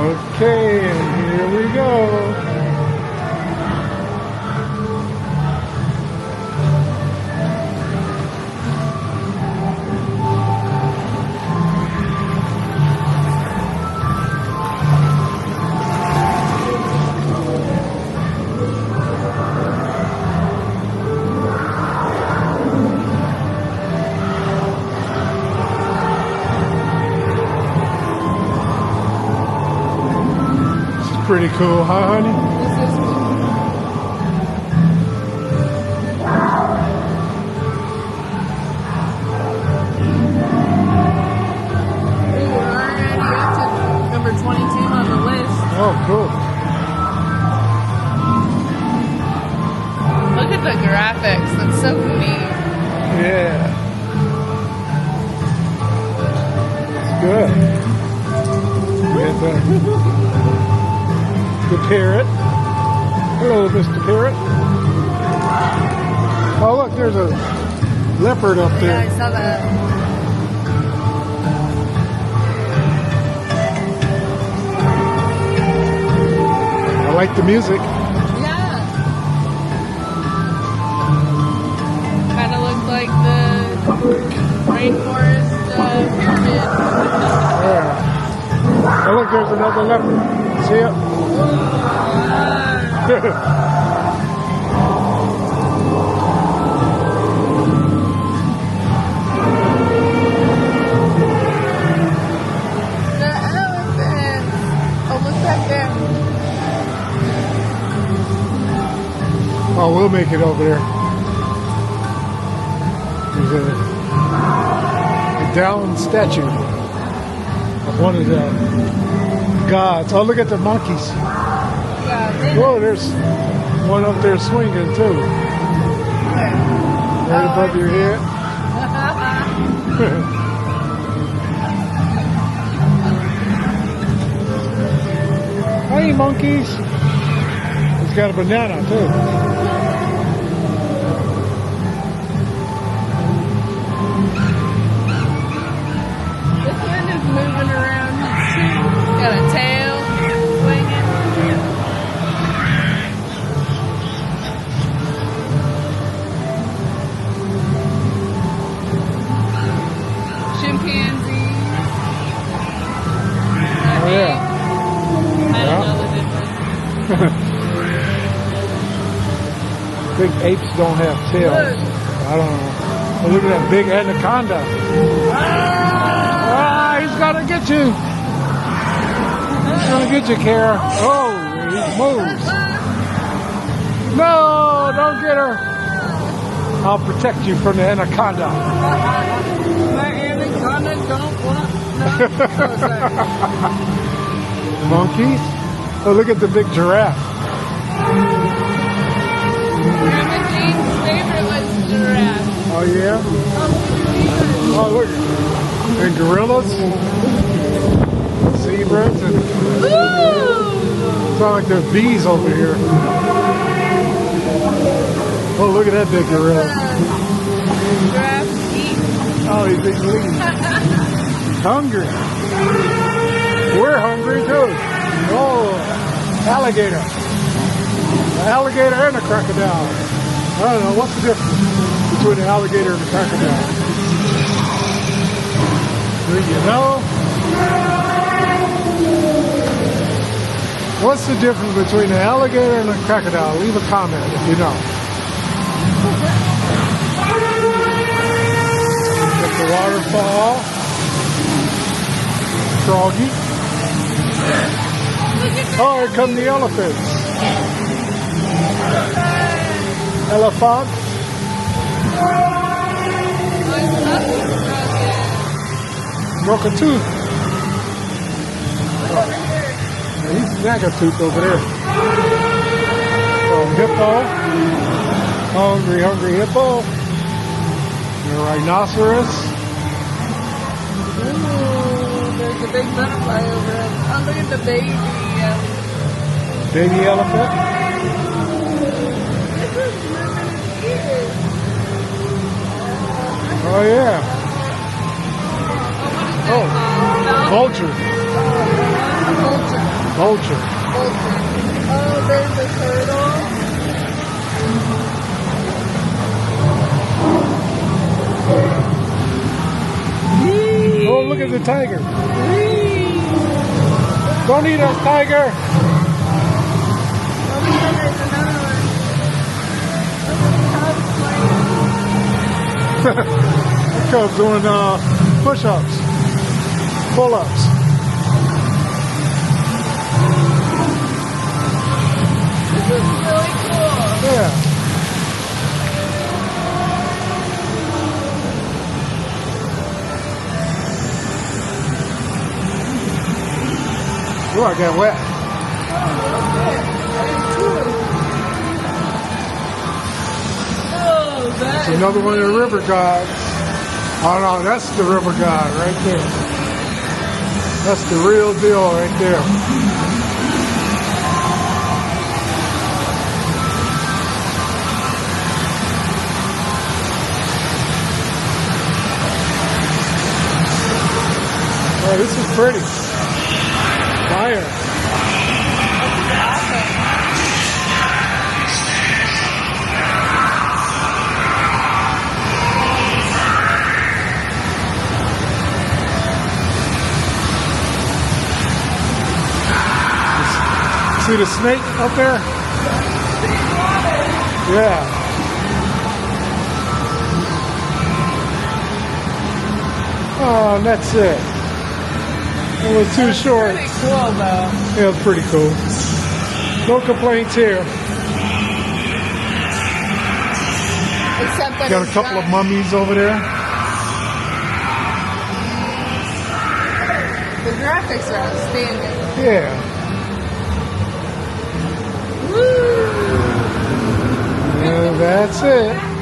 Okay, and here we go. Pretty cool, huh, honey? This is cool. We're already up to number 22 on the list. Oh, cool. Look at the graphics. That's so neat. Yeah. It's good. Get that. The parrot. Hello, Mr. Parrot. Oh, look, there's a leopard up there. Yeah, I saw that. I like the music. Yeah. Kind of looks like the Rainforest pyramid. Yeah. Oh, look, there's another leopard. See it? Oh, we'll make it over there. There's a down statue of one of the gods. Oh, look at the monkeys. Whoa, there's one up there swinging too. Right above your head. Hey, monkeys. It's got a banana too. Moving around, got a tail swinging. Chimpanzees. Oh yeah. I don't know the difference. Big apes don't have tails. Look. I don't know. Oh, look at that big anaconda. He's gonna get you. He's gonna get you, Kara. Oh, he moves. No, don't get her. I'll protect you from the anaconda. My anaconda don't want no. Monkeys? Oh, look at the big giraffe. Grandma Jean's favorite was giraffe. Oh, yeah? Oh, look. And gorillas. Zebras. And sound like there's bees over here. Oh, look at that big gorilla. Giraffe eat. Oh, he's big leaves. Hungry. We're hungry too. Oh, alligator. An alligator and a crocodile. I don't know, what's the difference between an alligator and a crocodile? Do you know? What's the difference between an alligator and a crocodile? Leave a comment if you know. Got the waterfall. Froggy. Oh, here come the elephants. Elephant. Broke a tooth. Oh, he's snagged a tooth over there. Oh, hippo. Hungry hippo. The rhinoceros. Ooh, there's a big butterfly over it. Oh, look at the baby. Baby elephant. Oh, yeah. Oh, vulture. Vulture. Vulture. Vulture. Oh, there's a turtle. Oh, look at the tiger. Don't eat us, tiger. Oh, there's another one. Look at the cubs playing. The cub's doing push-ups, pull-ups. This is really cool. Yeah. Oh, I got wet. Oh, It's another one of the river gods. Oh no, that's the river god right there. That's the real deal right there. Oh, this is pretty. Fire. See the snake up there? Yeah. Oh, and that's it. It was too short. Pretty cool, though. Yeah, it was pretty cool. No complaints here. Except that Got a it's couple of not- mummies over there. The graphics are outstanding. Yeah. Woo! And that's it.